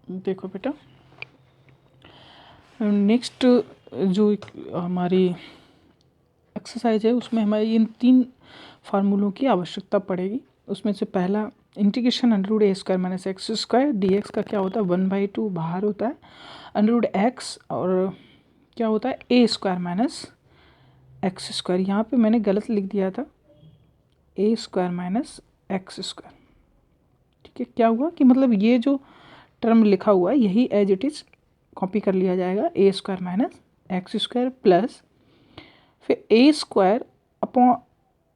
देखो बेटा, नेक्स्ट जो हमारी एक्सरसाइज है उसमें हमारी इन 3 फार्मूलों की आवश्यकता पड़ेगी। उसमें से पहला integration under root a square minus x square d x का क्या होता है 1/2 बाहर होता है, अंडर रूट एक्स और क्या होता है ए स्क्वायर माइनस एक्स स्क्वायर। यहाँ पे मैंने गलत लिख दिया था ए स्क्वायर माइनस एक्स स्क्वायर। ठीक है, क्या हुआ कि मतलब ये जो टर्म लिखा हुआ है यही एज इट इज़ कॉपी कर लिया जाएगा, a square minus x square plus फिर ए स्क्वायर अपॉन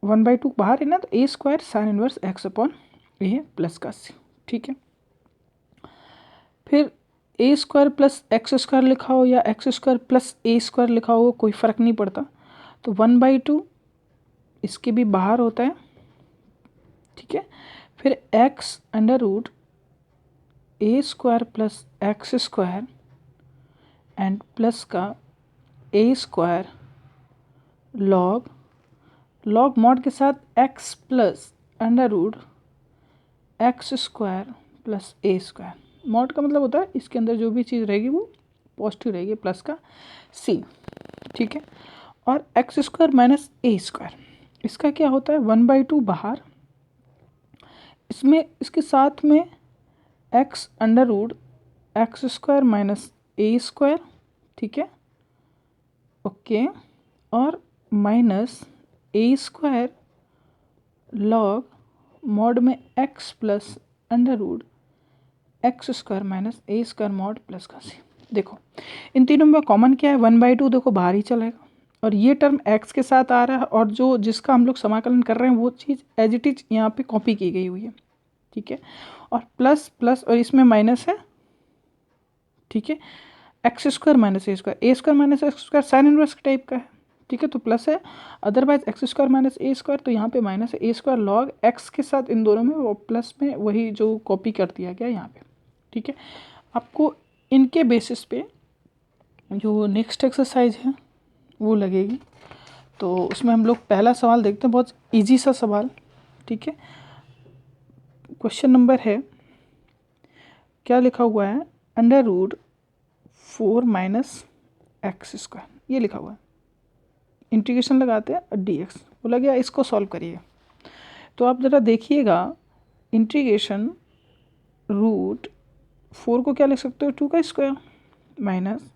1/2 बाहर है ना, तो a square sine inverse x upon a plus का सी। ठीक है, फिर a square plus x square लिखा हो या x square plus a square लिखा हो कोई फ़र्क नहीं पड़ता, तो 1/2 इसके भी बाहर होता है। ठीक है, फिर x under root a square plus x square and plus का ए स्क्वायर लॉग मॉड के साथ x plus under root x square plus a square. Mod का मतलब होता है इसके अंदर जो भी चीज़ रहेगी वो पॉजिटिव रहेगी, प्लस का सी। ठीक है, और x square minus a square इसका क्या होता है 1/2 बाहर, इसमें इसके साथ में x under root x square minus a square. ठीक है, ओके, और minus a square log mod में x plus under root x square minus a square mod plus का सी। देखो इन तीनों में कॉमन क्या है 1/2, देखो बाहर ही चलेगा और ये टर्म एक्स के साथ आ रहा है और जो जिसका हम लोग समाकलन कर रहे हैं वो चीज़ एज इट इज यहाँ पे कॉपी की गई हुई है। ठीक है, और प्लस प्लस और इसमें माइनस है। ठीक है, x square minus a square minus x square sine inverse type का है। ठीक है, तो प्लस है, otherwise x square minus a square, तो यहाँ पे माइनस है ए स्क्वायर लॉग एक्स के साथ इन दोनों में वो प्लस में वही जो कॉपी कर दिया गया यहाँ पे। ठीक है, आपको इनके बेसिस पे जो नेक्स्ट एक्सरसाइज है वो लगेगी। तो उसमें हम लोग पहला सवाल देखते हैं, बहुत इजी सा सवाल। ठीक है, क्वेश्चन नंबर है, क्या लिखा हुआ है under root 4 minus x square ये लिखा हुआ है, इंटीग्रेशन लगाते हैं डी एक्स बोला गया, इसको सॉल्व करिए। तो आप ज़रा देखिएगा, इंटीग्रेशन रूट 4 को क्या लिख सकते हो 2 का square minus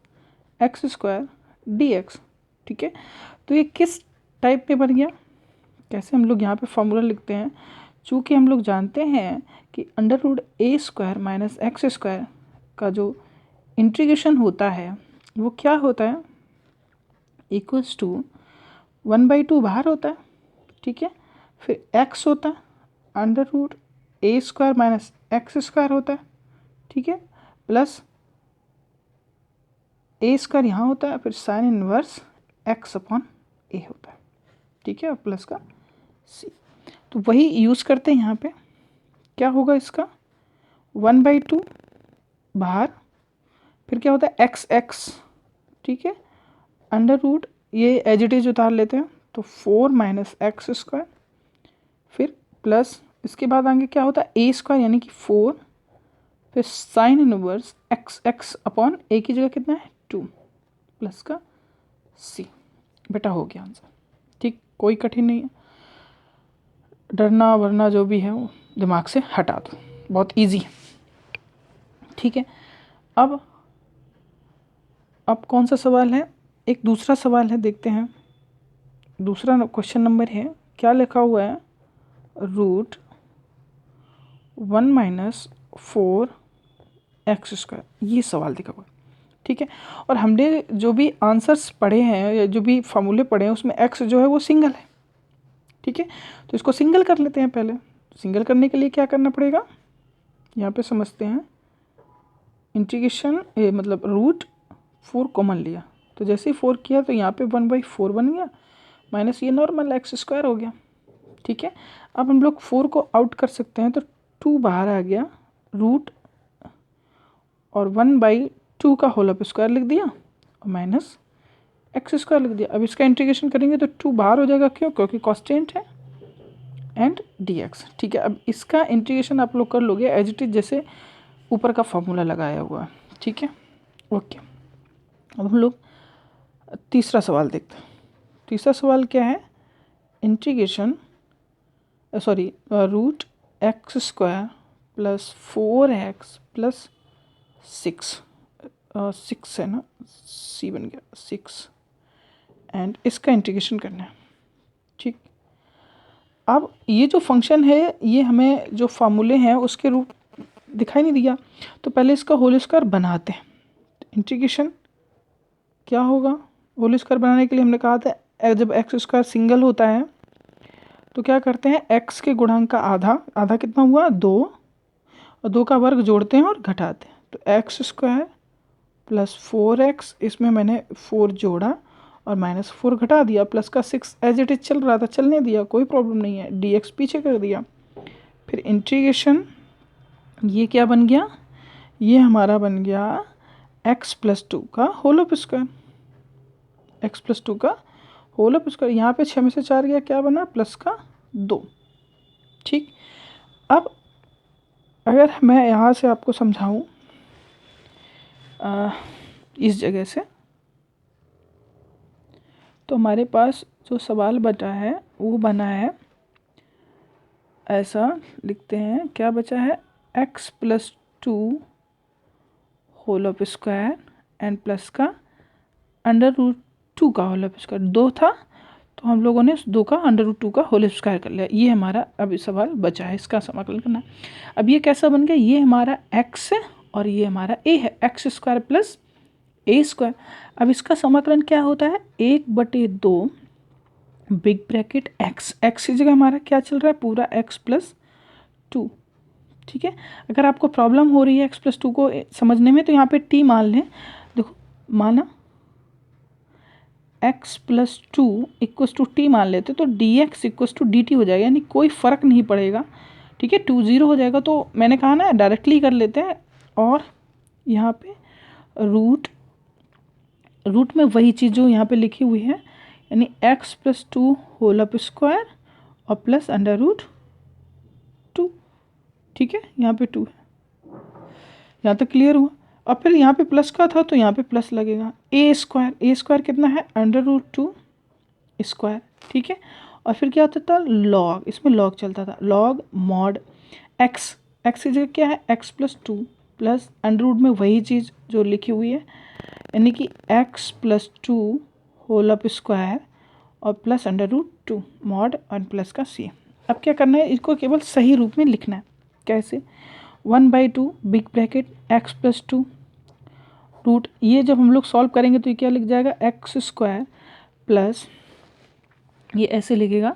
x square d x. ठीक है, तो ये किस टाइप में बन गया, कैसे हम लोग यहाँ पे फॉर्मूला लिखते हैं, चूँकि हम लोग जानते हैं कि under root a square minus x square का जो इंटीग्रेशन होता है वो क्या होता है इक्वल्स टू 1/2 बाहर होता है। ठीक है, फिर एक्स होता है under root a square minus x square होता है। ठीक है, प्लस ए स्क्वायर यहाँ होता है, फिर साइन इनवर्स एक्स अपॉन ए होता है। ठीक है, और प्लस का सी, तो वही यूज़ करते हैं यहाँ पे। क्या होगा इसका 1/2 बाहर, फिर क्या होता है एक्स एक्स। ठीक है, अंडर रूट ये एज इट इज उतार लेते हैं तो 4 माइनस एक्स स्क्वायर, फिर प्लस इसके बाद आगे क्या होता है ए स्क्वायर यानी कि 4, फिर sine inverse x x upon a की जगह कितना है 2 प्लस का सी। बेटा हो गया आंसर। ठीक, कोई कठिन नहीं है, डरना वरना जो भी है वो दिमाग से हटा दो, बहुत इजी है। ठीक है, अब कौन सा सवाल है, एक दूसरा सवाल है, देखते हैं। दूसरा क्वेश्चन नंबर है, क्या लिखा हुआ है रूट 1 माइनस 4 एक्स स्क्वायर, ये सवाल दिखा हुआ है। ठीक है, और हमने जो भी आंसर्स पढ़े हैं या जो भी फार्मूले पढ़े हैं उसमें एक्स जो है वो सिंगल है। ठीक है, तो इसको सिंगल कर लेते हैं पहले। सिंगल करने के लिए क्या करना पड़ेगा, यहाँ पे समझते हैं। इंटीग्रेशन मतलब रूट 4 कॉमन लिया, तो जैसे ही 4 किया तो यहाँ पे 1/4 बन गया, माइनस ये नॉर्मल एक्स स्क्वायर हो गया। ठीक है, अब हम लोग 4 को आउट कर सकते हैं, तो 2 बाहर आ गया, रूट और 1/2 का होल अप स्क्वायर लिख दिया और माइनस एक्स स्क्वायर लिख दिया। अब इसका इंटीग्रेशन करेंगे तो 2 बाहर हो जाएगा, क्यों, क्योंकि कॉन्स्टेंट है एंड डी एक्स। ठीक है, अब इसका इंटीग्रेशन आप लोग कर लोगे एज इट इज जैसे ऊपर का फॉर्मूला लगाया हुआ है, ठीक है, ओके। अब हम लोग तीसरा सवाल देखते हैं। तीसरा सवाल क्या है, integration root x square plus 4x plus 6 है ना, सी बन गया 6, एंड इसका इंटीग्रेशन करना है, ठीक। अब ये जो फंक्शन है ये हमें जो फार्मूले हैं उसके रूप दिखाई नहीं दिया, तो पहले इसका होल स्क्वायर बनाते हैं। इंटीग्रेशन क्या होगा, होल स्क्वायर बनाने के लिए हमने कहा था जब एक्स स्क्वायर सिंगल होता है तो क्या करते हैं, एक्स के गुणांक का आधा, आधा कितना हुआ 2, और 2 का वर्ग जोड़ते हैं और घटाते हैं, तो एक्स स्क्वायर प्लस 4x, इसमें मैंने 4 जोड़ा और -4 घटा दिया, प्लस का 6 एज इट इज चल रहा था, चलने दिया, कोई प्रॉब्लम नहीं है, dx पीछे कर दिया। फिर इंटीग्रेशन, ये क्या बन गया, ये हमारा बन गया x प्लस 2 का whole of square, x plus 2 का होल ऑफ स्क्वायर। यहाँ पे 6 में से 4 गया, क्या बना, प्लस का 2, ठीक। अब अगर मैं यहाँ से आपको समझाऊँ इस जगह से, तो हमारे पास जो सवाल बचा है वो बना है, ऐसा लिखते हैं, क्या बचा है, x plus 2 whole of square and plus का √2 का होल ऑफ स्क्वायर, 2 था तो हम लोगों ने 2 का √2 का होल स्क्वायर कर लिया। ये हमारा अभी सवाल बचा है, इसका समाकलन करना है। अब ये कैसा बन गया, ये हमारा x है और ये हमारा a है, x square plus a square. अब इसका समाकलन क्या होता है, 1/2 बिग ब्रैकेट x, x की जगह हमारा क्या चल रहा है, पूरा x प्लस 2, ठीक है। अगर आपको प्रॉब्लम हो रही है x प्लस 2 को समझने में, तो यहाँ पे t मान लें, देखो माना x plus 2 equals to T मान लेते तो dx इक्वस टू dt हो जाएगा, यानी कोई फ़र्क नहीं पड़ेगा, ठीक है, 2 0 हो जाएगा। तो मैंने कहा ना डायरेक्टली कर लेते हैं, और यहाँ पे रूट में वही चीज़ जो यहाँ पे लिखी हुई है, यानी x plus 2 whole of square और प्लस √2, ठीक है, यहाँ पे 2 है, यहाँ तक क्लियर हुआ। और फिर यहाँ पे प्लस का था तो यहाँ पे प्लस लगेगा, a स्क्वायर कितना है, √2 स्क्वायर, ठीक है। और फिर क्या होता था, लॉग, इसमें लॉग चलता था, लॉग मॉड x की जगह क्या है, x प्लस 2 प्लस √ में वही चीज़ जो लिखी हुई है, यानी कि x plus 2 whole of square और प्लस √2 मॉड और प्लस का c। अब क्या करना है, इसको केवल सही रूप में लिखना है, कैसे, 1/2 big bracket x plus 2 root, ये जब हम लोग सॉल्व करेंगे तो ये क्या लिख जाएगा, x स्क्वायर प्लस, ये ऐसे लिखेगा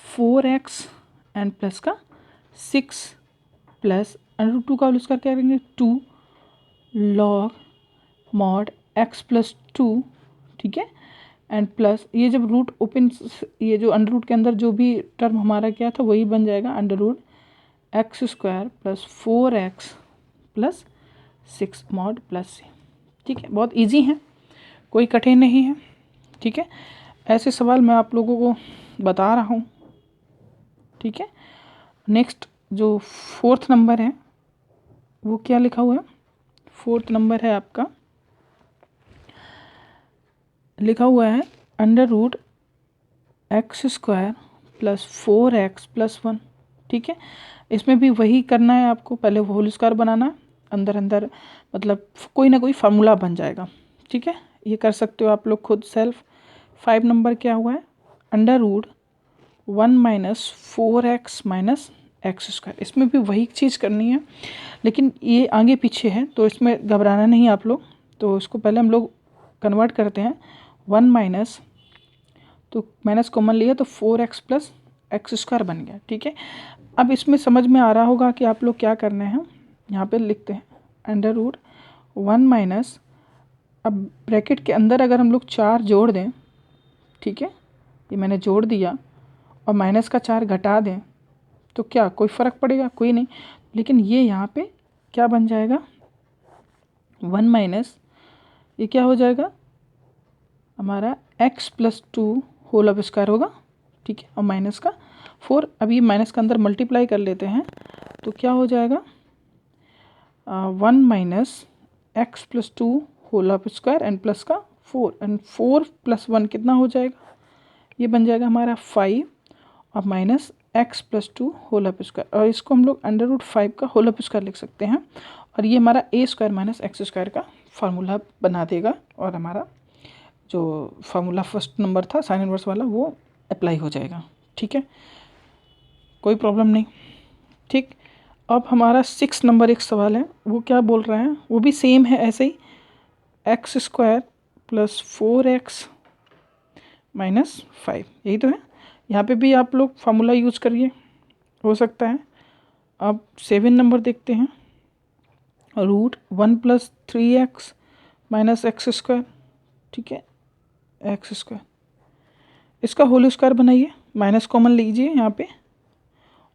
4x एंड प्लस का 6 प्लस √2 का होल स्क्वायर क्या करेंगे, 2 लॉग मॉड x प्लस 2, ठीक है, एंड प्लस ये जब रूट ओपन, ये जो अंडर रूट के अंदर जो भी टर्म हमारा क्या था वही बन जाएगा, √x square plus 4x plus 6 mod plus c, ठीक है। बहुत इजी है, कोई कठिन नहीं है, ठीक है। ऐसे सवाल मैं आप लोगों को बता रहा हूँ, ठीक है। नेक्स्ट जो 4th नंबर है वो क्या लिखा हुआ है, 4th नंबर है आपका, लिखा हुआ है √x square plus 4x plus 1, ठीक है। इसमें भी वही करना है आपको, पहले होल स्क्वायर बनाना, अंदर मतलब कोई ना कोई फार्मूला बन जाएगा, ठीक है। ये कर सकते हो आप लोग खुद सेल्फ। 5 नंबर क्या हुआ है, √1 - 4x - x स्क्वायर, इसमें भी वही चीज़ करनी है, लेकिन ये आगे पीछे है तो इसमें घबराना नहीं आप लोग। तो इसको पहले हम लोग कन्वर्ट करते हैं, 1 तो माइनस कॉमन लिया तो 4x प्लस x स्क्वायर बन गया, ठीक है। अब इसमें समझ में आ रहा होगा कि आप लोग क्या करने हैं, यहाँ पे लिखते हैं √1 - अब ब्रैकेट के अंदर अगर हम लोग 4 जोड़ दें, ठीक है, ये मैंने जोड़ दिया, और माइनस का 4 घटा दें तो क्या कोई फ़र्क पड़ेगा, कोई नहीं। लेकिन ये यहाँ पे क्या बन जाएगा, 1 - ये क्या हो जाएगा हमारा x plus 2 whole of square होगा, ठीक है, और माइनस का 4, अब ये माइनस का अंदर मल्टीप्लाई कर लेते हैं तो क्या हो जाएगा, 1 minus x plus 2 whole of square and plus का 4 एंड 4 प्लस 1 कितना हो जाएगा, ये बन जाएगा हमारा 5 और minus x plus 2 whole of square, और इसको हम लोग √5 का होल ऑफ स्क्वायर लिख सकते हैं, और ये हमारा ए स्क्वायर माइनस एक्स स्क्वायर का फार्मूला बना देगा, और हमारा जो फार्मूला फर्स्ट नंबर था साइन इनवर्स वाला वो अप्लाई हो जाएगा। ठीक है, कोई प्रॉब्लम नहीं। ठीक, अब हमारा 6 नंबर एक सवाल है, वो क्या बोल रहा है, वो भी सेम है ऐसे ही, x square plus 4x minus 5, यही तो है। यहाँ पे भी आप लोग फार्मूला यूज़ करिए, हो सकता है। अब 7 नंबर देखते हैं, √1 plus 3x minus x square, ठीक है, एक्स स्क्वायर, इसका होल स्क्वायर बनाइए, माइनस कॉमन लीजिए यहाँ पे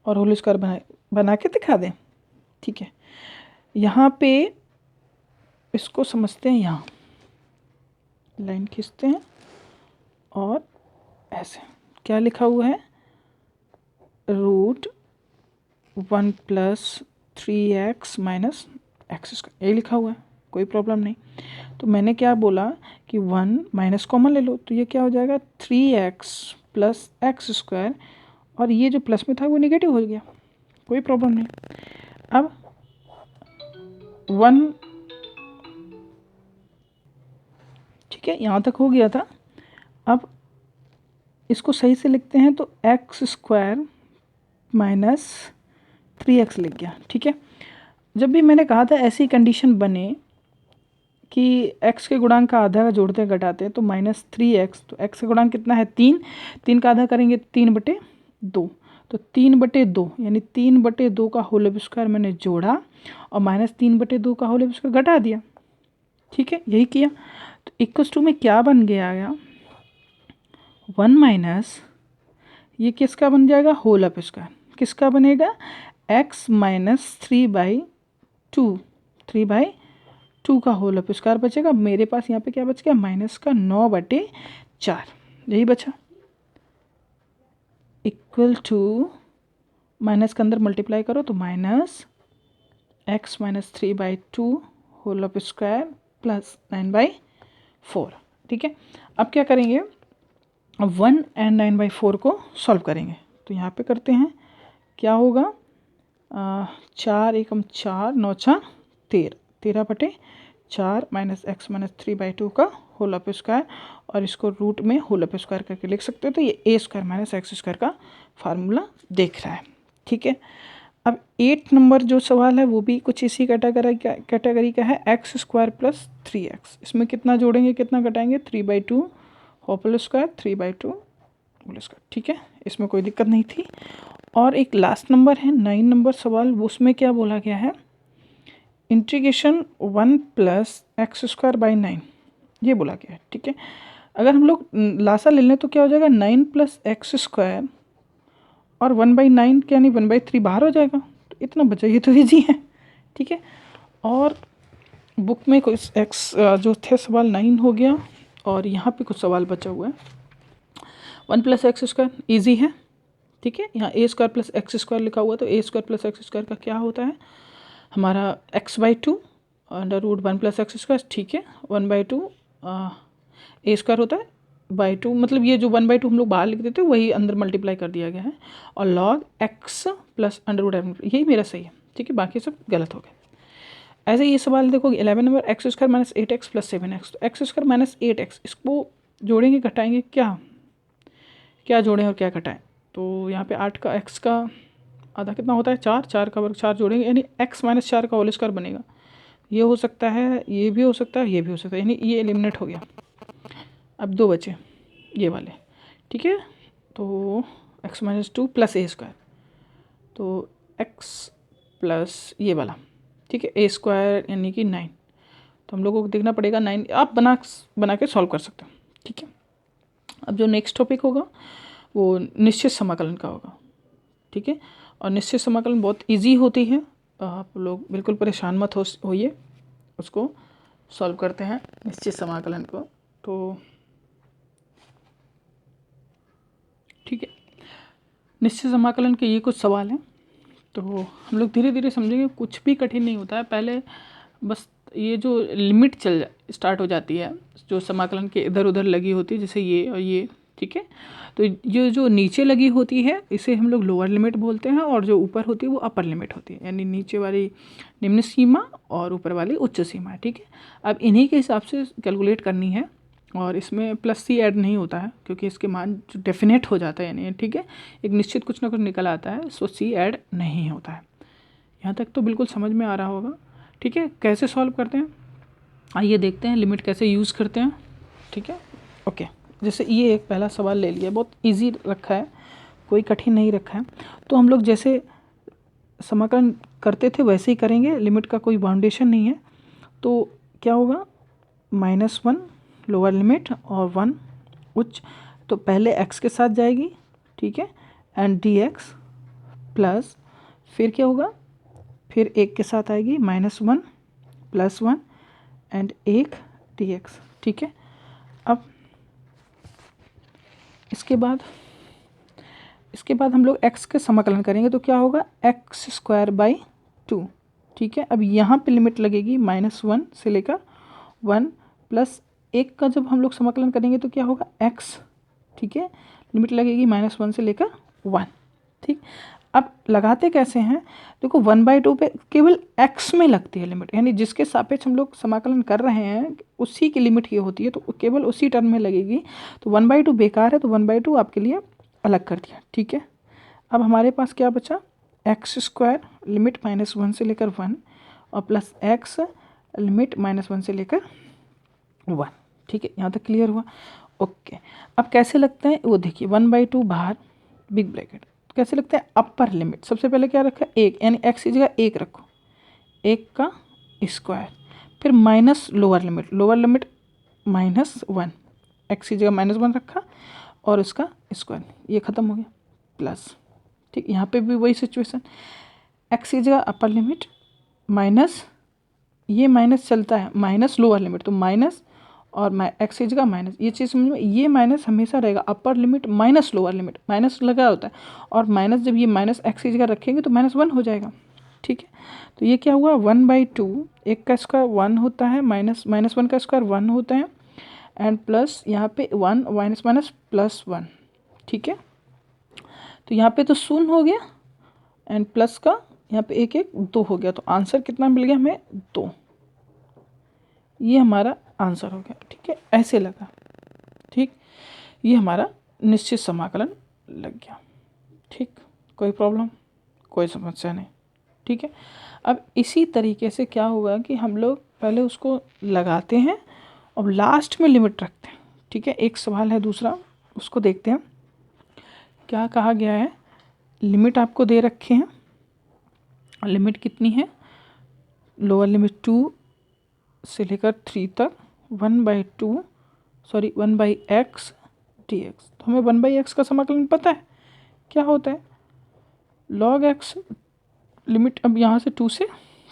और होल स्क्वायर बना के दिखा दें। ठीक है, यहाँ पे इसको समझते हैं, यहाँ लाइन खींचते हैं और ऐसे क्या लिखा हुआ है, √1 plus 3x minus x square, यही लिखा हुआ है, कोई प्रॉब्लम नहीं। तो मैंने क्या बोला कि 1 माइनस कॉमन ले लो, तो ये क्या हो जाएगा 3x प्लस एक्स स्क्वायर, और ये जो प्लस में था वो नेगेटिव हो गया, कोई प्रॉब्लम नहीं। अब 1, ठीक है, यहाँ तक हो गया था। अब इसको सही से लिखते हैं, तो एक्स स्क्वायर माइनस 3x लिख गया। ठीक है, जब भी मैंने कहा था ऐसी कंडीशन बने कि x के गुणांक का आधा जोड़ते घटाते हैं तो -3x, तो x का गुणांक कितना है 3 का आधा करेंगे 3/2, तो 3/2 यानी 3/2 का होल स्क्वायर मैंने जोड़ा और -3/2 का होल स्क्वायर घटा दिया। ठीक है, यही किया, तो इक्वल्स टू में क्या बन गया 1 माइनस, ये किसका बन जाएगा होल ऑफ स्क्वायर, किसका बनेगा x माइनस 3/2 का होल ऑफ स्क्वायर बचेगा। मेरे पास यहाँ पे क्या बच गया, माइनस का 9/4, यही बचा, इक्वल टू माइनस के अंदर मल्टीप्लाई करो तो minus x minus 3/2 whole of square plus 9/4। ठीक है, अब क्या करेंगे, अब 1 एंड 9/4 को सॉल्व करेंगे, तो यहाँ पे करते हैं, क्या होगा 4 एकम 4 9 4 13, 13/4 माइनस एक्स माइनस 3/2 का होल ऑफ स्क्वायर, और इसको रूट में होल ऑफ स्क्वायर करके लिख सकते हो, तो ये ए स्क्वायर माइनस एक्स स्क्वायर का फार्मूला देख रहा है। ठीक है, अब 8 नंबर जो सवाल है वो भी कुछ इसी कैटेगरी का है, एक्स स्क्वायर प्लस 3x, इसमें कितना जोड़ेंगे कितना घटाएंगे 3/2 होल स्क्वायर 3/2 होल स्क्वायर। ठीक है, इसमें कोई दिक्कत नहीं थी। और एक लास्ट नंबर है 9 नंबर सवाल, उसमें क्या बोला गया है, integration 1 plus x square by 9, ये बोला गया है। ठीक है, अगर हम लोग लासा ले लें तो क्या हो जाएगा 9 प्लस एक्स स्क्वायर और 1/9 यानी 1/3 बाहर हो जाएगा, तो इतना बचा, ये तो ईजी है। ठीक है, और बुक में कोई एक्स जो थे सवाल 9 हो गया, और यहाँ पे कुछ सवाल बचा हुआ है 1 प्लस एक्स स्क्वायर, ईजी है। ठीक है, यहाँ ए स्क्वायर प्लस एक्स स्क्वायर लिखा हुआ है, तो a square plus x square का क्या होता है हमारा x/2 √1 प्लस एक्स स्क्वायर। ठीक है, 1/2 ए स्क्वायर होता है बाई 2, मतलब ये जो 1/2 हम लोग बाहर लिख देते हैं वही अंदर मल्टीप्लाई कर दिया गया है, और log x प्लस √m, यही मेरा सही है। ठीक है, बाकी सब गलत हो गए। ऐसे ये सवाल देखो 11 number, x square minus 8x plus 7x, तो एक्स स्क्वायर माइनस 8x, इसको जोड़ेंगे घटाएंगे, क्या जोड़ें और क्या घटाएं, तो यहाँ पे 8 का x का आधा कितना होता है 4, 4 का वर्ग 4 जोड़ेंगे यानी x माइनस 4 का होल स्क्वायर बनेगा, ये हो सकता है, ये भी हो सकता है, ये भी हो सकता है, यानी ये एलिमिनेट हो गया। अब 2 बचे ये वाले। ठीक है, तो x minus 2 plus a square, तो x प्लस ये वाला, ठीक है, ए स्क्वायर यानी कि 9, तो हम लोगों को देखना पड़ेगा 9, आप बना के सॉल्व कर सकते हो। ठीक है, अब जो नेक्स्ट टॉपिक होगा वो निश्चित समाकलन का होगा। ठीक है, और निश्चित समाकलन बहुत इजी होती है, आप लोग बिल्कुल परेशान मत होइए, उसको सॉल्व करते हैं निश्चित समाकलन को। तो ठीक है, निश्चित समाकलन के ये कुछ सवाल हैं, तो हम लोग धीरे धीरे समझेंगे, कुछ भी कठिन नहीं होता है। पहले बस ये जो लिमिट स्टार्ट हो जाती है, जो समाकलन के इधर उधर लगी होती है, जैसे ये और ये, ठीक है। तो ये जो नीचे लगी होती है इसे हम लोग लोअर लिमिट बोलते हैं, और जो ऊपर होती है वो अपर लिमिट होती है, यानी नीचे वाली निम्न सीमा और ऊपर वाली उच्च सीमा है, ठीक है। अब इन्हीं के हिसाब से कैलकुलेट करनी है, और इसमें प्लस सी ऐड नहीं होता है क्योंकि इसके मान जो डेफिनेट हो जाता है, यानी ठीक है, एक निश्चित कुछ ना कुछ निकल आता है, सो सी ऐड नहीं होता है। यहाँ तक तो बिल्कुल समझ में आ रहा होगा, ठीक है। कैसे सॉल्व करते हैं आइए देखते हैं, लिमिट कैसे यूज़ करते हैं, ठीक है। ओके, जैसे ये एक पहला सवाल ले लिया, बहुत इजी रखा है, कोई कठिन नहीं रखा है। तो हम लोग जैसे समाकलन करते थे वैसे ही करेंगे, लिमिट का कोई बाउंडेशन नहीं है। तो क्या होगा, -1 लोअर लिमिट और 1 उच्च, तो पहले x के साथ जाएगी, ठीक है, एंड dx प्लस फिर क्या होगा, फिर 1 के साथ आएगी -1 +1 एंड 1 dx, ठीक है। अब इसके बाद हम लोग x के समाकलन करेंगे, तो क्या होगा, x²/2, ठीक है। अब यहाँ पे लिमिट लगेगी -1 से लेकर 1 प्लस 1 का जब हम लोग समाकलन करेंगे तो क्या होगा, x, ठीक है, लिमिट लगेगी -1 से लेकर 1, ठीक। अब लगाते कैसे हैं, देखो 1/2 पे केवल x में लगती है लिमिट, यानी जिसके सापेक्ष हम लोग समाकलन कर रहे हैं उसी की लिमिट ये होती है, तो केवल उसी टर्म में लगेगी। तो 1/2 बेकार है, तो 1/2 आपके लिए अलग कर दिया, ठीक है। अब हमारे पास क्या बचा, x² लिमिट -1 से लेकर 1 और प्लस x लिमिट -1 से लेकर 1, ठीक है। यहाँ तक क्लियर हुआ, ओके। अब कैसे लगते हैं वो देखिए, 1/2 बाहर बिग ब्रैकेट, कैसे लगता है, अपर लिमिट सबसे पहले क्या रखा है, 1, यानी x की जगह 1 रखो, 1 का स्क्वायर, फिर माइनस लोअर लिमिट -1, x की जगह -1 रखा और उसका स्क्वायर, ये ख़त्म हो गया, प्लस, ठीक। यहाँ पे भी वही सिचुएशन, x की जगह अपर लिमिट माइनस, ये माइनस चलता है, माइनस लोअर लिमिट, तो माइनस और x की जगह माइनस, ये चीज़ समझ में, ये माइनस हमेशा रहेगा, अपर limit minus lower limit, minus लगा होता है, और माइनस जब ये माइनस x की जगह रखेंगे तो -1 हो जाएगा, ठीक है। तो ये क्या हुआ, 1/2, 1 का स्क्वायर 1 होता है, -1 का स्क्वायर 1 होता है, एंड प्लस यहाँ पे 1 माइनस +1, ठीक है। तो यहाँ पे तो 0 हो गया, एंड प्लस का यहाँ पे 1 1 2 हो गया, तो आंसर कितना मिल गया हमें, 2, ये हमारा आंसर हो गया, ठीक है। ऐसे लगा, ठीक, ये हमारा निश्चित समाकलन लग गया, ठीक, कोई प्रॉब्लम, कोई समस्या नहीं, ठीक है। अब इसी तरीके से क्या होगा कि हम लोग पहले उसको लगाते हैं और लास्ट में लिमिट रखते हैं, ठीक है। एक सवाल है दूसरा, उसको देखते हैं, क्या कहा गया है, लिमिट आपको दे रखे हैं, लिमिट कितनी है, लोअर लिमिट 2 से लेकर 3 तक 1/x dx, तो हमें 1/x का समाकलन पता है क्या होता है, log x, लिमिट अब यहाँ से 2 से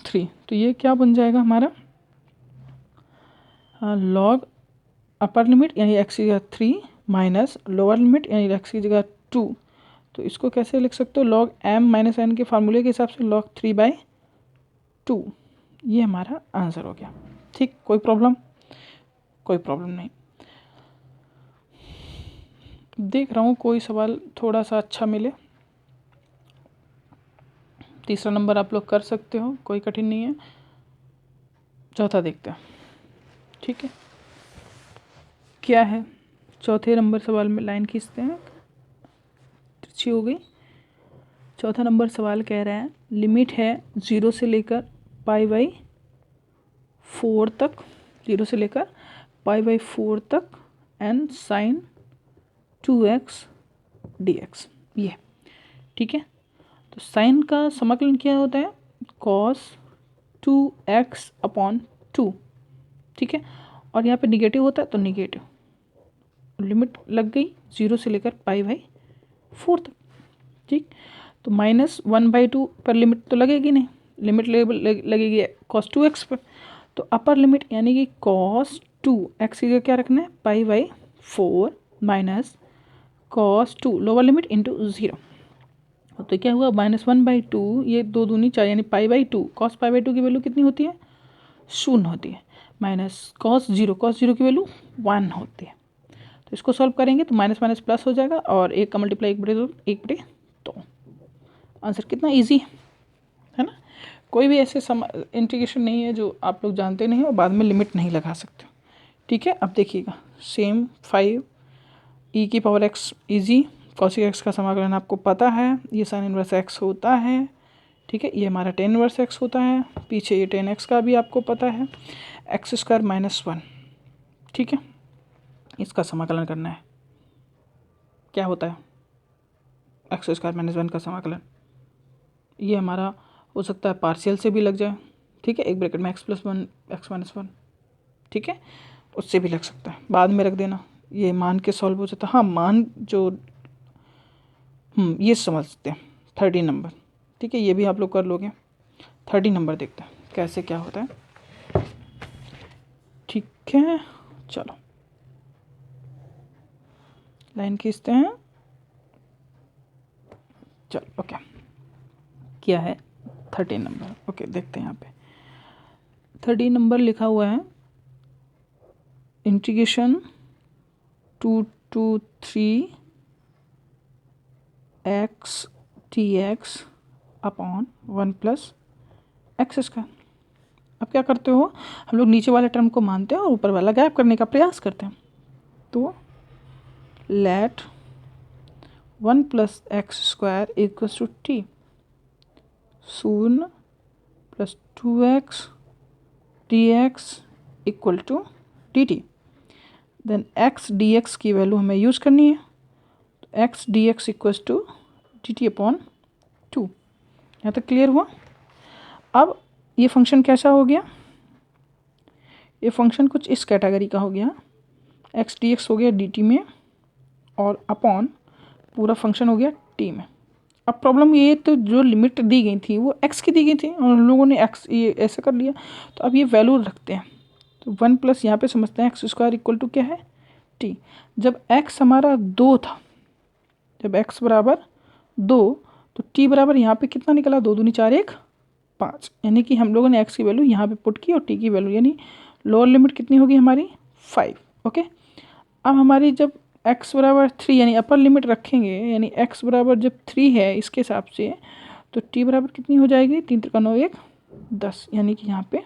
3, तो ये क्या बन जाएगा हमारा, log अपर लिमिट यानी x की जगह 3 माइनस लोअर लिमिट यानी x की जगह 2, तो इसको कैसे लिख सकते हो, log m - n के फार्मूले के हिसाब से log 3/2, ये हमारा आंसर हो गया, ठीक। कोई प्रॉब्लम नहीं, देख रहा हूँ कोई सवाल थोड़ा सा अच्छा मिले, तीसरा नंबर आप लोग कर सकते हो, कोई कठिन नहीं है, चौथा देखते हैं, ठीक है। क्या है, चौथे नंबर सवाल में लाइन खींचते हैं, तिरछी हो गई। चौथा नंबर सवाल कह रहा है, लिमिट है 0 से लेकर π/4 तक, 0 से लेकर π/4 तक, एन साइन 2x dx, ये, ठीक है। तो साइन का समाकलन क्या होता है, cos 2x/2, ठीक है, और यहाँ पे निगेटिव होता है तो निगेटिव, लिमिट लग गई 0 से लेकर π/4 तक, ठीक। तो -1/2 पर लिमिट तो लगेगी नहीं, लिमिट लगेगी cos 2x पर, तो अपर लिमिट यानी कि cos 2x की जगह क्या रखना है, π/4 minus cos 2 lower limit into 0, तो क्या हुआ, -1/2, ये 2 दूनी 4 यानी π/2। cos π/2 की वैल्यू कितनी होती है, 0 होती है। माइनस cos 0 की वैल्यू 1 होती है। तो इसको सॉल्व करेंगे तो माइनस माइनस प्लस हो जाएगा और 1 का मल्टीप्लाई 1/2। आंसर कितना ईजी है ना। कोई भी ऐसे इंटीग्रेशन नहीं है जो आप लोग जानते नहीं और बाद में लिमिट नहीं लगा सकते। ठीक है, अब देखिएगा same 5e⁻x easy, cos x का समाकलन आपको पता है, ये sin इनवर्स x होता है। ठीक है, ये हमारा tan इनवर्स x होता है, पीछे ये tan x का भी आपको पता है, x² - 1। ठीक है, इसका समाकलन करना है। क्या होता है x² - 1 का समाकलन, ये हमारा हो सकता है पार्शियल से भी लग जाए। ठीक है, एक ब्रैकेट में x+1 x - 1। ठीक है, उससे भी लग सकता है, बाद में रख देना, ये मान के सॉल्व हो जाता है। हाँ, मान जो ये समझते हैं 30 नंबर। ठीक है, ये भी आप लोग कर लोगे। 30 नंबर देखते हैं कैसे क्या होता है। ठीक है, चलो लाइन खींचते हैं। चलो ओके, क्या है 30 नंबर। ओके, देखते हैं यहाँ पे 30 नंबर लिखा हुआ है, integration 2 to 3 x dx upon 1 + x²। अब क्या करते हो, हम लोग नीचे वाले टर्म को मानते हैं और ऊपर वाला गायब करने का प्रयास करते हैं। तो late 1 + x² = t, 0 + 2x dx = dt। Then x dx की वैल्यू हमें यूज़ करनी है, तो x dx = dt/2। यहाँ तक क्लियर हुआ। अब ये फंक्शन कैसा हो गया, ये फंक्शन कुछ इस कैटेगरी का हो गया, x dx हो गया dt में और अपॉन पूरा फंक्शन हो गया t में। अब प्रॉब्लम ये, तो जो लिमिट दी गई थी वो x की दी गई थी और उन लोगों ने x ये ऐसे कर लिया, तो अब ये वैल्यू रखते हैं। तो 1 + यहाँ पे समझते हैं x² = क्या है, t। जब x हमारा 2 था, जब x = 2 तो t बराबर यहाँ पे कितना निकला, 2 दूनी 4 1 5, यानी कि हम लोगों ने x की वैल्यू यहाँ पे पुट की और t की वैल्यू यानी लोअर लिमिट कितनी होगी हमारी 5। ओके, अब हमारी जब x = 3 यानी अपर लिमिट रखेंगे, यानी x = जब 3 है इसके हिसाब से, तो t बराबर कितनी हो जाएगी, 3 × 9 1 10, यानी कि यहाँ पे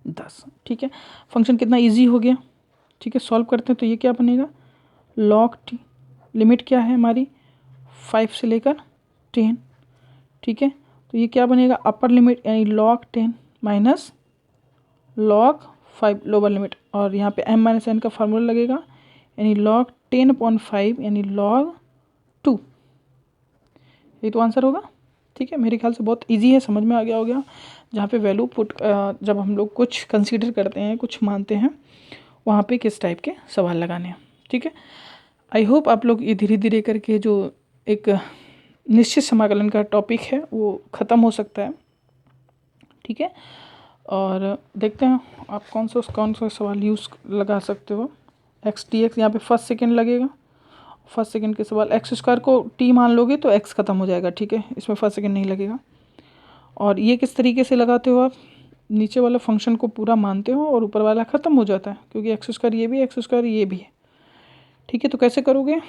10। ठीक है, फंक्शन कितना इजी हो गया। ठीक है, सॉल्व करते हैं तो ये क्या बनेगा, log t, लिमिट क्या है हमारी 5 से लेकर 10। ठीक है, तो ये क्या बनेगा, अपर लिमिट यानी log 10 minus log 5 lower limit, और यहाँ पे m - n का फार्मूला लगेगा, यानी log 10/5 यानी log 2। ये तो आंसर होगा। ठीक है, मेरे ख्याल से बहुत इजी है, समझ में आ गया हो गया। जहाँ पे वैल्यू पुट जब हम लोग कुछ कंसीडर करते हैं, कुछ मानते हैं, वहाँ पे किस टाइप के सवाल लगाने हैं। ठीक है, आई होप आप लोग ये धीरे धीरे करके जो एक निश्चित समाकलन का टॉपिक है वो ख़त्म हो सकता है। ठीक है, और देखते हैं आप कौन सा सवाल यूज़ लगा सकते हो। x dx यहाँ पे फर्स्ट सेकंड लगेगा, फर्स्ट सेकंड के सवाल x² को t मान लोगे तो x ख़त्म हो जाएगा। ठीक है, इसमें फर्स्ट सेकंड नहीं लगेगा। और ये किस तरीके से लगाते हो, आप नीचे वाला फंक्शन को पूरा मानते हो और ऊपर वाला ख़त्म हो जाता है, क्योंकि x² ये भी x² ये भी है। ठीक है, तो कैसे करोगे,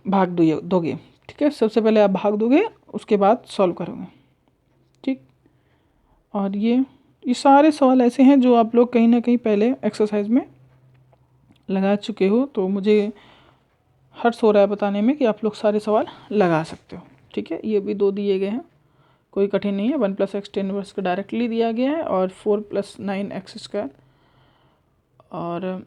भाग दोगे। ठीक है, सबसे पहले आप भाग दोगे, उसके बाद सॉल्व करोगे। ठीक, और ये सारे सवाल ऐसे हैं जो आप लोग कहीं ना कहीं पहले एक्सरसाइज में लगा चुके हो, तो मुझे हर्ष हो रहा है बताने में कि आप लोग सारे सवाल लगा सकते हो। ठीक है, ये भी 2 दिए गए हैं, कोई कठिन नहीं है। 1 + x tan इनवर्स का डायरेक्टली दिया गया है और 4 + 9x², और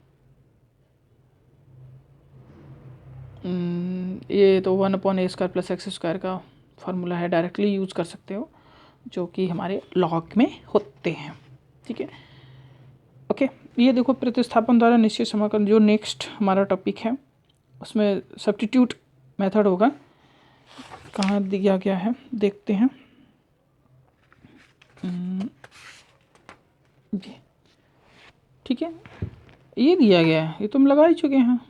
ये तो 1/a² + x² का फार्मूला है, डायरेक्टली यूज़ कर सकते हो, जो कि हमारे लॉग में होते हैं। ठीक है, ओके, ये देखो प्रतिस्थापन द्वारा निश्चित समाकलन जो नेक्स्ट हमारा टॉपिक है, उसमें सब्स्टिट्यूट मेथड होगा। कहाँ दिया गया है देखते हैं, जी ठीक है, ये दिया गया है, ये तुम लगा ही चुके हैं।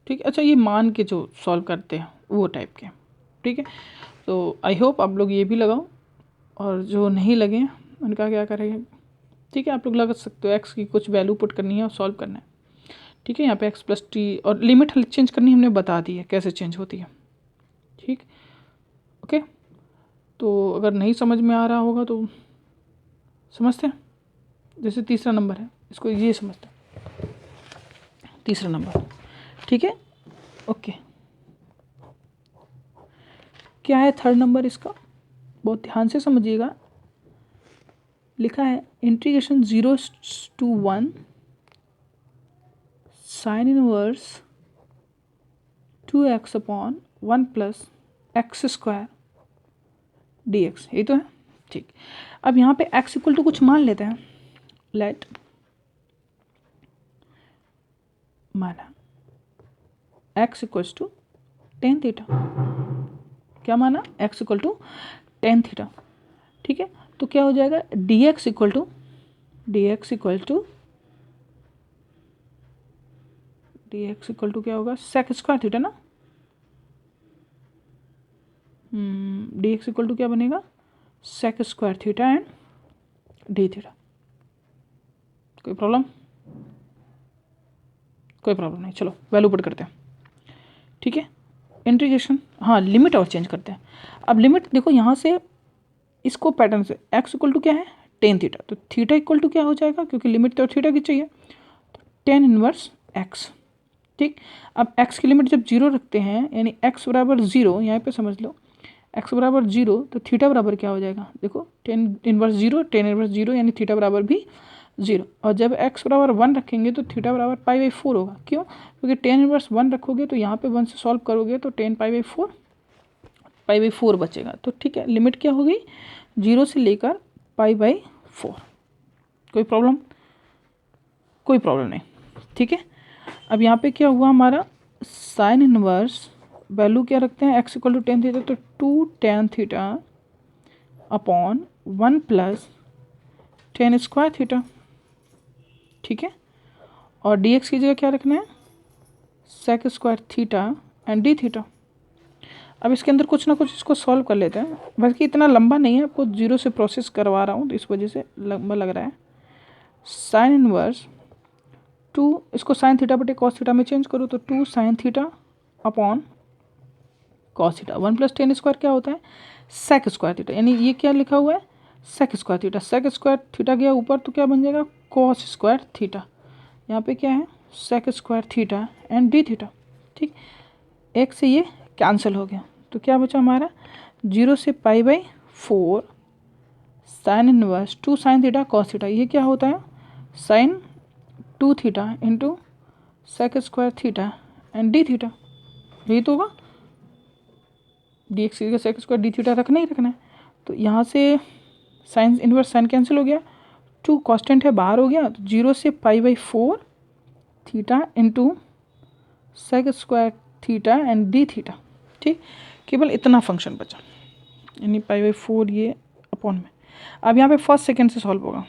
ठीक है, अच्छा ये मान के जो सॉल्व करते हैं वो टाइप के। ठीक है, तो आई होप आप लोग ये भी लगाओ, और जो नहीं लगे उनका क्या करेंगे, ठीक है, आप लोग लगा सकते हो। एक्स की कुछ वैल्यू पुट करनी है और सॉल्व करना है, ठीक है। यहाँ पे एक्स प्लस टी और लिमिट चेंज करनी हमने बता दी है कैसे चेंज होती है, ठीक, ओके। तो अगर नहीं समझ में आ रहा होगा तो समझते हैं। जैसे तीसरा नंबर है, इसको ये समझते हैं, तीसरा नंबर, ठीक है, ओके। क्या है थर्ड नंबर इसका, बहुत ध्यान से समझिएगा। लिखा है integration 0 to 1 sine inverse 2x upon 1 plus x square d x, यही तो है, ठीक। अब यहाँ पे x इक्वल टू कुछ मान लेते हैं, लेट माना x equals to tan theta, क्या माना, x equal to tan theta, ठीक है। तो क्या हो जाएगा, dx equal to dx equal to क्या होगा, सेक स्क्वायर थीटा ना, dx इक्वल टू क्या बनेगा, sec square theta and d theta. कोई प्रॉब्लम, कोई प्रॉब्लम नहीं, चलो वैल्यू पुट करते हैं, ठीक है। इंटीग्रेशन, हाँ लिमिट और चेंज करते हैं। अब लिमिट देखो यहाँ से इसको पैटर्न से x इक्वल टू क्या है, टेन थीटा, तो थीटा इक्वल टू क्या हो जाएगा, क्योंकि लिमिट तो थीटा की चाहिए, तो टेन इनवर्स x, ठीक। अब x की लिमिट जब जीरो रखते हैं, यानी x बराबर जीरो, यहाँ पे समझ लो x बराबर जीरो, तो थीटा बराबर क्या हो जाएगा, देखो टेन इनवर्स जीरो, यानी थीटा बराबर भी जीरो। और जब x बराबर वन रखेंगे तो थीटा बराबर पाई बाई फोर होगा, क्यों, क्योंकि टेन इनवर्स वन रखोगे तो यहाँ पे वन से सॉल्व करोगे तो टेन पाई बाई फोर बचेगा। तो ठीक है, लिमिट क्या होगी, जीरो से लेकर पाई बाई फोर। कोई प्रॉब्लम, कोई प्रॉब्लम नहीं, ठीक है। अब यहाँ पे क्या हुआ हमारा, साइन इनवर्स वैल्यू क्या रखते हैं, x equal to tan theta, तो two tan theta upon one plus tan square theta, ठीक है। और dx की जगह क्या रखना है, sec square theta and d theta. अब इसके अंदर कुछ ना कुछ इसको सॉल्व कर लेते हैं, बल्कि इतना लंबा नहीं है, आपको जीरो से प्रोसेस करवा रहा हूँ तो इस वजह से लंबा लग रहा है। साइन इनवर्स टू, इसको साइन थीटा बटे कॉस थीटा में चेंज करो, तो two sine theta upon cos theta, one plus tan square क्या होता है, सेक स्क्वायर थीटा, यानी ये क्या लिखा हुआ है, sec square theta, sec square theta गया ऊपर तो क्या बन जाएगा, कॉस स्क्वायर थीटा। यहाँ पे क्या है, sec square theta and d theta, ठीक। एक से ये कैंसिल हो गया, तो क्या बचा हमारा, जीरो से pi by four sine inverse two sine theta cos theta, ये क्या होता है, sine two theta into sec square theta and d theta, यही तो होगा। डी एक्स की सेक स्क्वायर डी थीटा रखना ही रखना है, तो यहाँ से साइन इनवर्स साइन कैंसिल हो गया, टू कांस्टेंट है बाहर हो गया, तो जीरो से pi by four theta into sec square theta and d theta, ठीक। केवल इतना फंक्शन बचा, यानी पाई बाई फोर ये अपॉन में। अब यहाँ पे फर्स्ट सेकेंड से सॉल्व होगा,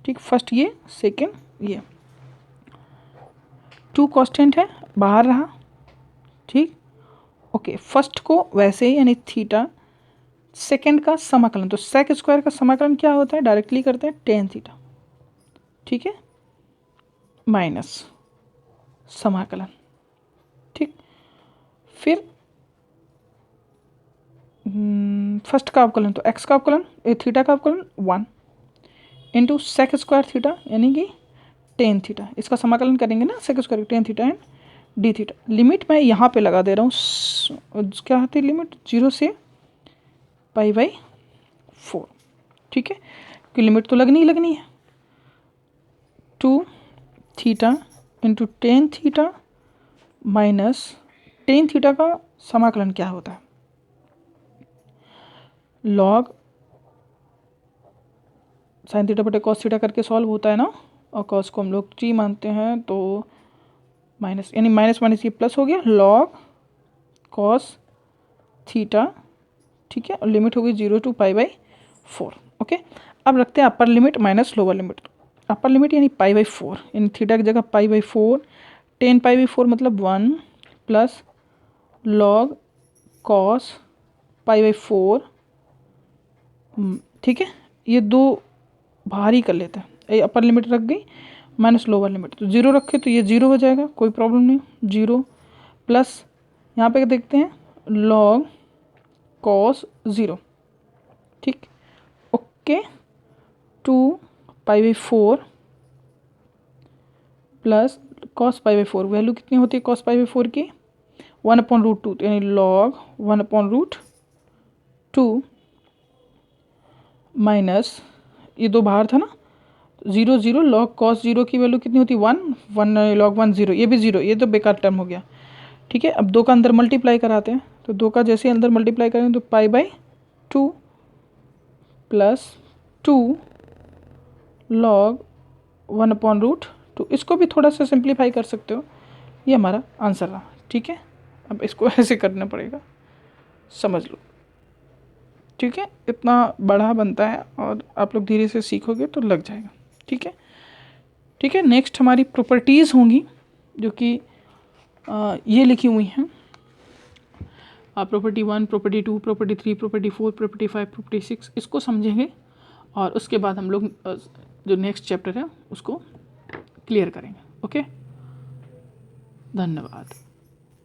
ठीक, फर्स्ट ये सेकेंड ये, टू कांस्टेंट है बाहर रहा, ठीक, ओके। फर्स्ट को वैसे ही, यानी थीटा, सेकेंड का समाकलन, तो सेक स्क्वायर का समाकलन क्या होता है, डायरेक्टली करते हैं टेन थीटा, ठीक है, माइनस समाकलन, ठीक। फिर फर्स्ट का अवकलन, तो एक्स का अवकलन, थीटा का अवकलन one into sec square theta यानी कि टेन थीटा, इसका समाकलन करेंगे ना, sec square tan theta and d theta. Limit मैं यहाँ पे लगा दे रहा हूँ, क्या होती है लिमिट, जीरो से पाई बाई फोर, ठीक है, क्योंकि लिमिट तो लगनी ही लगनी है। Two theta into tan theta minus tan theta का समाकलन क्या होता है, लॉग साइन थीटा बटे कॉस थीटा करके सॉल्व होता है ना, और कॉस को हम लोग टी मानते हैं, तो माइनस, यानी माइनस माइनस ये प्लस हो गया, लॉग कॉस थीटा, ठीक है, और लिमिट होगी zero to pi by four, okay. अब रखते हैं upper limit minus lower limit, upper limit यानी पाई बाई फोर, यानी थीटा की जगह pi by four, tan pi by four मतलब वन प्लस लॉग कॉस π/4, ठीक है। ये दो बाहर ही कर लेते हैं, ये अपर लिमिट रख गई माइनस लोअर लिमिट, तो 0 रखे तो ये 0 हो जाएगा, कोई प्रॉब्लम नहीं। 0 प्लस यहाँ पे देखते हैं log cos 0, ठीक, ओके। 2π/4 प्लस cos π/4, वैल्यू कितनी होती है cos π/4 की 1/√2, यानी log 1/√2 माइनस ये दो बाहर था ना, 0 0, log cos 0 की वैल्यू कितनी होती है 1 1, log 1 0, ये भी 0, ये तो बेकार टर्म हो गया, ठीक है। अब 2 का अंदर मल्टीप्लाई कराते हैं, तो 2 का जैसे अंदर मल्टीप्लाई करेंगे तो π/2 प्लस 2 log 1/√2, इसको भी थोड़ा सा सिंप्लीफाई कर सकते हो, ये हमारा आंसर रहा, ठीक है। अब इसको ऐसे करना पड़ेगा, समझ लो, ठीक है। इतना बड़ा बनता है और आप लोग धीरे से सीखोगे तो लग जाएगा, ठीक है, ठीक है। नेक्स्ट हमारी प्रॉपर्टीज़ होंगी जो कि ये लिखी हुई हैं, property 1, property 2, property 3, property 4, property 5, property 6, इसको समझेंगे और उसके बाद हम लोग जो नेक्स्ट चैप्टर है उसको क्लियर करेंगे। ओके, धन्यवाद।